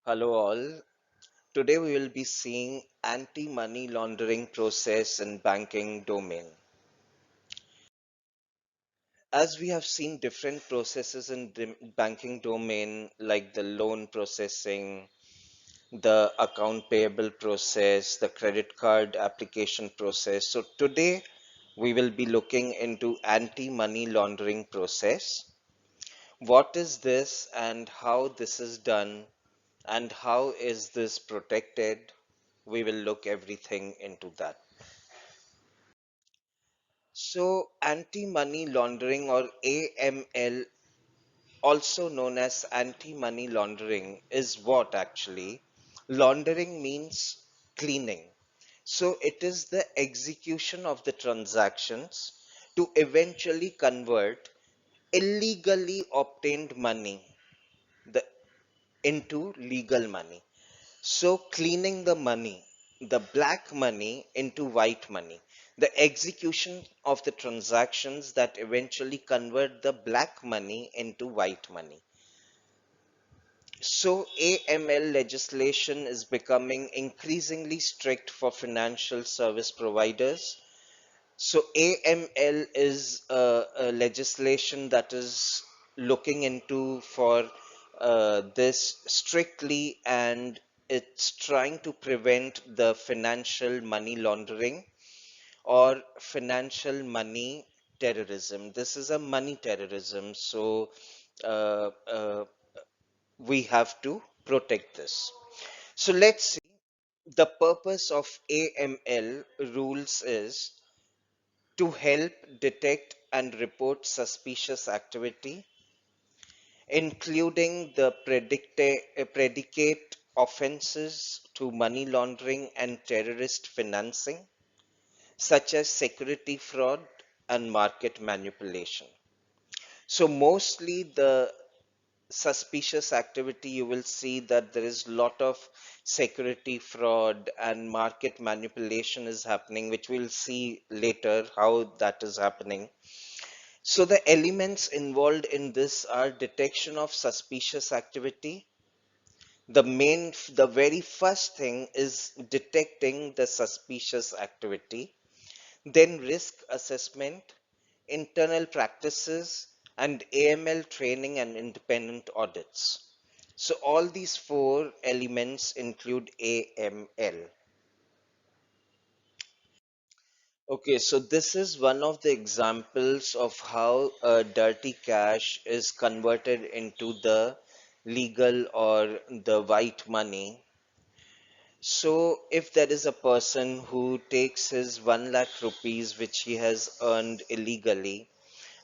Hello all. Today we will be seeing anti-money laundering process in banking domain. As we have seen different processes in banking domain like the loan processing, the account payable process, the credit card application process. So today we will be looking into anti-money laundering process. What is this and how this is done and how is this protected? We will look everything into that. So anti-money laundering or AML, also known as anti-money laundering, is what actually? Laundering means cleaning. So it is the execution of the transactions to eventually convert illegally obtained money the, into legal money. So cleaning the money, the black money into white money, the execution of the transactions that eventually convert the black money into white money. So AML legislation is becoming increasingly strict for financial service providers. So AML is a legislation that is looking into for this strictly, and it's trying to prevent the financial money laundering or financial money terrorism. This is a money terrorism, so uh, uh, we have to protect this. So let's see. The purpose of AML rules is to help detect and report suspicious activity, including the predicate offenses to money laundering and terrorist financing, such as security fraud and market manipulation. So, mostly the suspicious activity, you will see that there is a lot of security fraud and market manipulation is happening, which we'll see later how that is happening. So the elements involved in this are detection of suspicious activity. The very first thing is detecting the suspicious activity, then risk assessment, internal practices, and AML training and independent audits. So all these four elements include AML. Okay, so this is one of the examples of how dirty cash is converted into the legal or the white money. So if there is a person who takes his 1 lakh rupees which he has earned illegally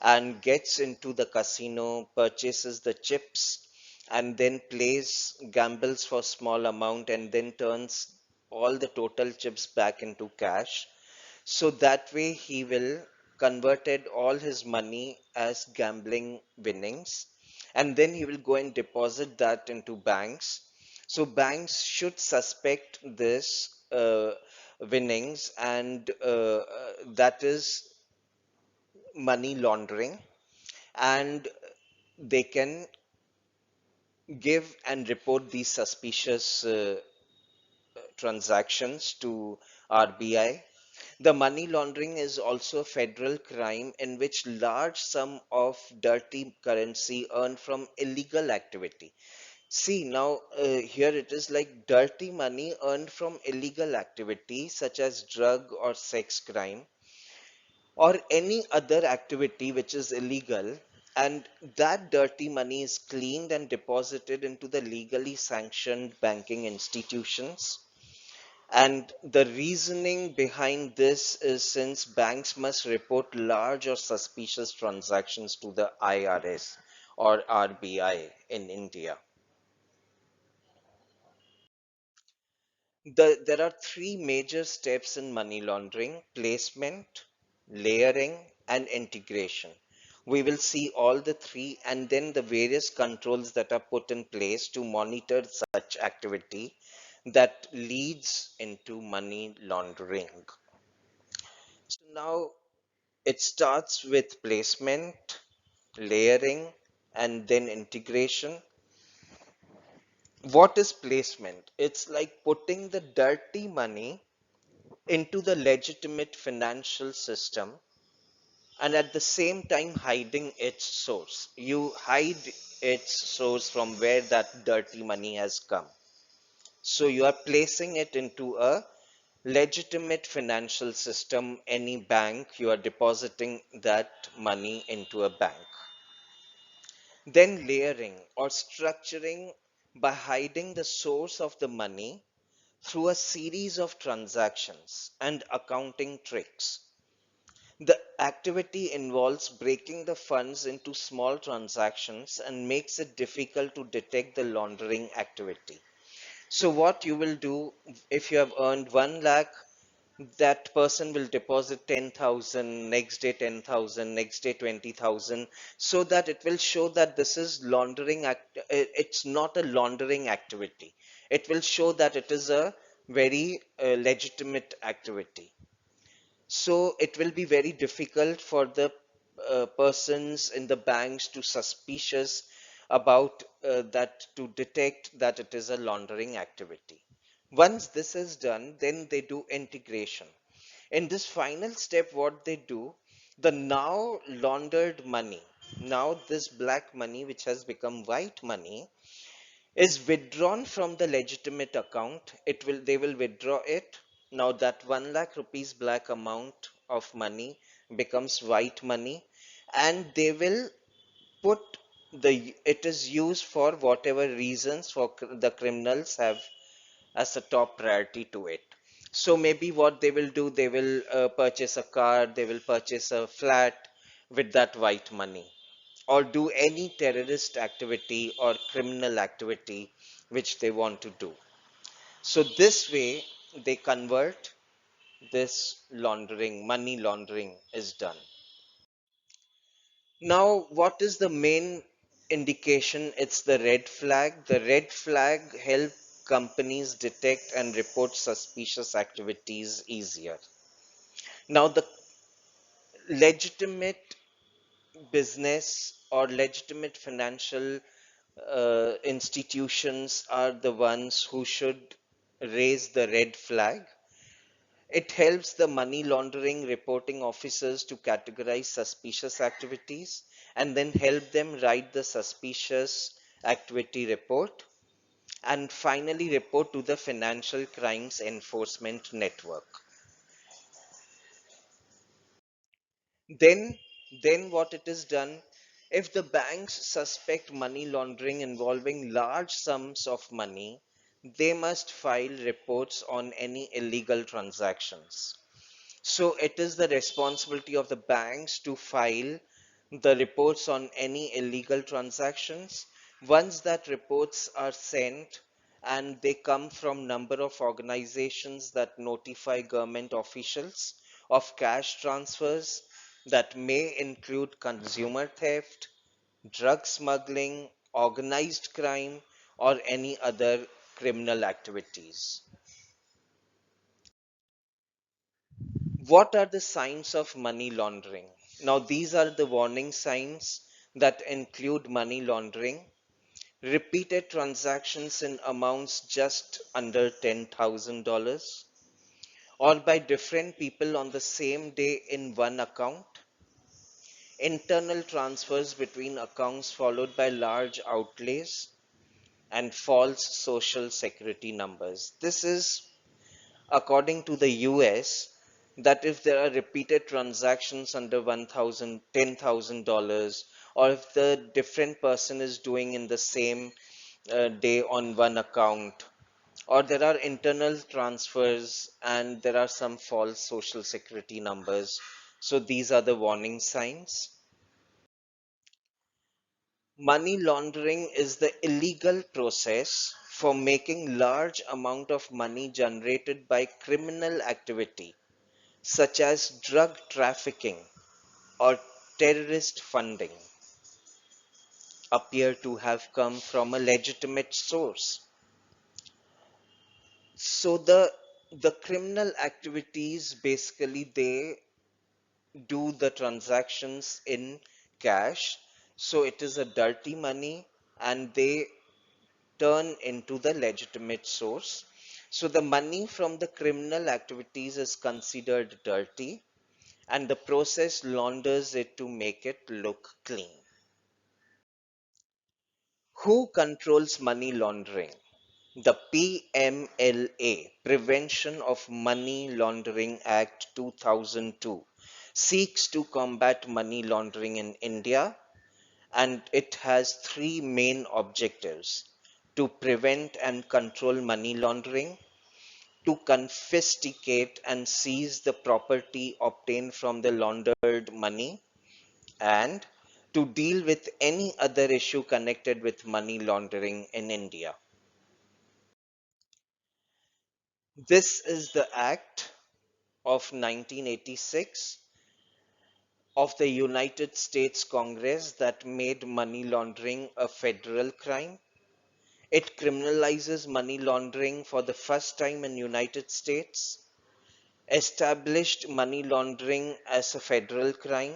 and gets into the casino, purchases the chips, and then plays gambles for small amount and then turns all the total chips back into cash, so that way he will converted all his money as gambling winnings, and then he will go and deposit that into banks. So banks should suspect this winnings, and that is money laundering, and they can give and report these suspicious transactions to RBI. The money laundering is also a federal crime in which large sum of dirty currency earned from illegal activity. See now, here it is like dirty money earned from illegal activity such as drug or sex crime or any other activity which is illegal, and that dirty money is cleaned and deposited into the legally sanctioned banking institutions. And the reasoning behind this is since banks must report large or suspicious transactions to the IRS or RBI in India. There are three major steps in money laundering: placement, layering, and integration. We will see all the three and then the various controls that are put in place to monitor such activity that leads into money laundering. So now it starts with placement, layering, and then integration. What is placement? It's like putting the dirty money into the legitimate financial system and at the same time hiding its source. You hide its source from where that dirty money has come. So you are placing it into a legitimate financial system, any bank, you are depositing that money into a bank. Then layering or structuring by hiding the source of the money through a series of transactions and accounting tricks. The activity involves breaking the funds into small transactions and makes it difficult to detect the laundering activity. So what you will do, if you have earned 1 lakh, that person will deposit 10,000, next day 10,000, next day 20,000, so that it will show that this is laundering it's not a laundering activity. It will show that it is a very legitimate activity. So it will be very difficult for the persons in the banks to suspicious about that, to detect that it is a laundering activity. Once this is done, then they do integration. In this final step, what they do, the now laundered money, now this black money which has become white money, is withdrawn from the legitimate account. They will withdraw it. Now that 1 lakh rupees black amount of money becomes white money, and they will put it is used for whatever reasons for the criminals have as a top priority to it. So maybe what they will do, they will purchase a car, they will purchase a flat with that white money, or do any terrorist activity or criminal activity which they want to do. So this way they convert this laundering, money laundering is done. Now, what is the main indication? It's the red flag. The red flag help companies detect and report suspicious activities easier. Now, the legitimate business or legitimate financial institutions are the ones who should raise the red flag. It helps the money laundering reporting officers to categorize suspicious activities and then help them write the suspicious activity report and finally report to the Financial Crimes Enforcement Network. Then, then what it is done, if the banks suspect money laundering involving large sums of money, they must file reports on any illegal transactions. So it is the responsibility of the banks to file the reports on any illegal transactions. Once that reports are sent and they come from number of organizations that notify government officials of cash transfers that may include consumer theft, drug smuggling, organized crime, or any other criminal activities. What are the signs of money laundering? Now, these are the warning signs that include money laundering. Repeated transactions in amounts just under $10,000 or by different people on the same day in one account. Internal transfers between accounts followed by large outlays and false social security numbers. This is according to the US, that if there are repeated transactions under 1,000, $10,000, or if the different person is doing in the same day on one account, or there are internal transfers and there are some false social security numbers. So these are the warning signs. Money laundering is the illegal process for making large amount of money generated by criminal activity such as drug trafficking or terrorist funding appear to have come from a legitimate source. So the criminal activities basically they do the transactions in cash. So it is a dirty money and they return into the legitimate source. So the money from the criminal activities is considered dirty, and the process launders it to make it look clean. Who controls money laundering? The PMLA, Prevention of Money Laundering Act 2002, seeks to combat money laundering in India, and it has three main objectives: to prevent and control money laundering, to confiscate and seize the property obtained from the laundered money, and to deal with any other issue connected with money laundering in India. This is the Act of 1986 of the United States Congress that made money laundering a federal crime. It criminalizes money laundering for the first time in United States, established money laundering as a federal crime,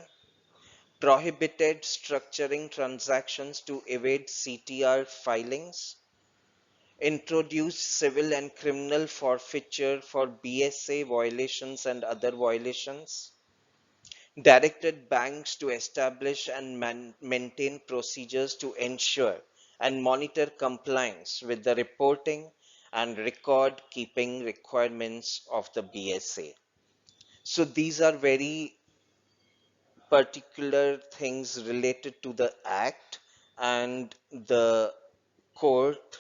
prohibited structuring transactions to evade CTR filings, introduced civil and criminal forfeiture for BSA violations and other violations, directed banks to establish and maintain procedures to ensure and monitor compliance with the reporting and record keeping requirements of the BSA. So these are very particular things related to the act and the court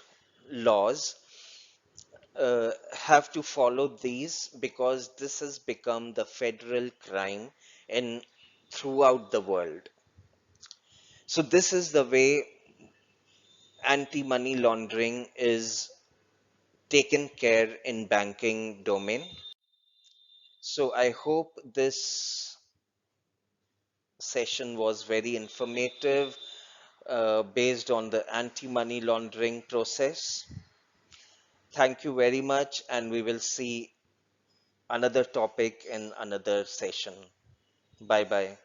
laws have to follow these because this has become the federal crime in throughout the world. So this is the way anti-money laundering is taken care in banking domain. So I hope this session was very informative based on the anti-money laundering process. Thank you very much, and we will see another topic in another session. Bye bye.